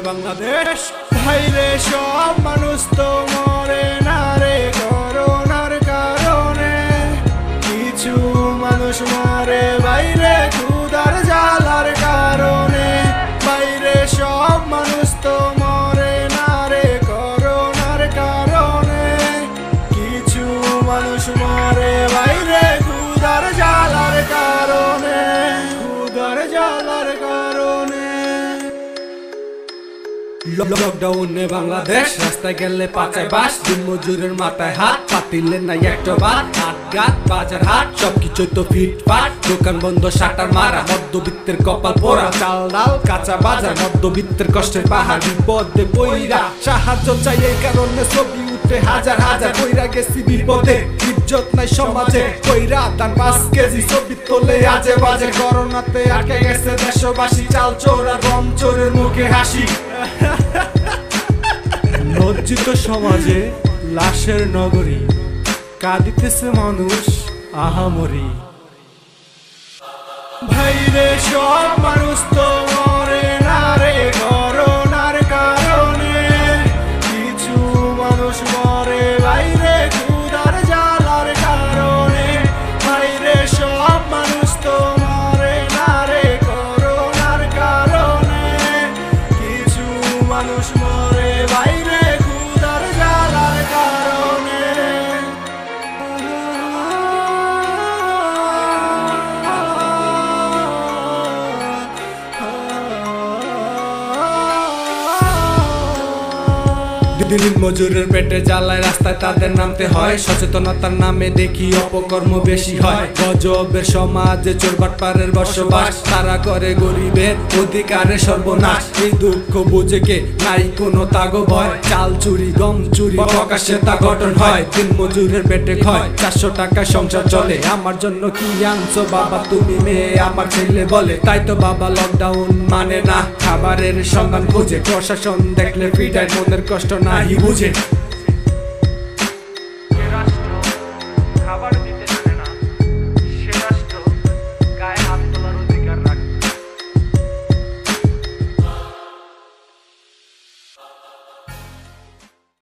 বাংলাদেশ। ভাইরে সব মানুষ তো মরে না রে করোনার কারণে, কিছু মানুষ মরে বাইরে ক্ষুধার জ্বালার কারণে। বাইরে সব মানুষ তো মরে না রে করোনার কারণে, কিছু মানুষ মরে বাইরে ক্ষুধার জ্বালার কারণে, ক্ষুধার জ্বালার কারণে। লকডাউনে বাংলাদেশ, রাস্তায় গেলে পাচায় বাস, দিন মজুরের মাথায় হাত, পাতিলে নাই একটা বাদ, হাট বাজার হাট সবকিছুই তো ফিটফাট, দোকান বন্ধ শাটার মারা, মধ্যবিত্তের কপাল পোড়া, চাল ডাল কাঁচা বাজার, মধ্যবিত্তের কষ্টের পাহাড়, বিপদে পইরা সাহায্য চাই এই কারণে ছবি উঠে হাজার হাজার, কইরা গেছি বিপদে ইজ্জত নাই সমাজে, কইরা দান 5 কেজি ছবি তোলে আজে বাজে, করোনাতে আটকে গেছে দেশবাসী, চাল চোর আর গম চোরের মুখে হাসি। লজ্জিত সমাজে লাশের নগরী, কাঁদিতেছে মানুষ আহামরি। ভাইরে সব মানুষ তো মরে না রে করোনার কারণে, কিছু মানুষ মরে বাইরে ক্ষুধার জ্বালার কারণে। ভাইরে সব মানুষ তো মরে না রে করোনার কারণে, কিছু মানুষ মরে বাইরে ক্ষুধার জ্বালার কারণে। দিন মজুরের পেটে জ্বালায় রাস্তায় তাদের নামতে হয়, সচেতনতার নামে দেখি অপকর্ম বেশি হয়, গজবের সমাজে চোরবাটপাড়ের বসবাস, তারা করে গরিবের অধিকারে সর্বনাশ। এই দুঃখ বুঝে কে নাই কোনো তাগো ভয়, চাল চুরি গম চুরি প্রকাশ্যে তা গঠন হয়, দিন মজুরের পেটে ক্ষয় 400 টাকা সংসার চলে। আমার জন্য কি আনছো বাবা তুমি মেয়ে, আমার ছেলে বলে, তাই তো বাবা লকডাউন মানে না, খাবারের সন্ধান খুঁজে, প্রশাসন দেখলে ফিডায় মনের কষ্ট নাই বুঝে।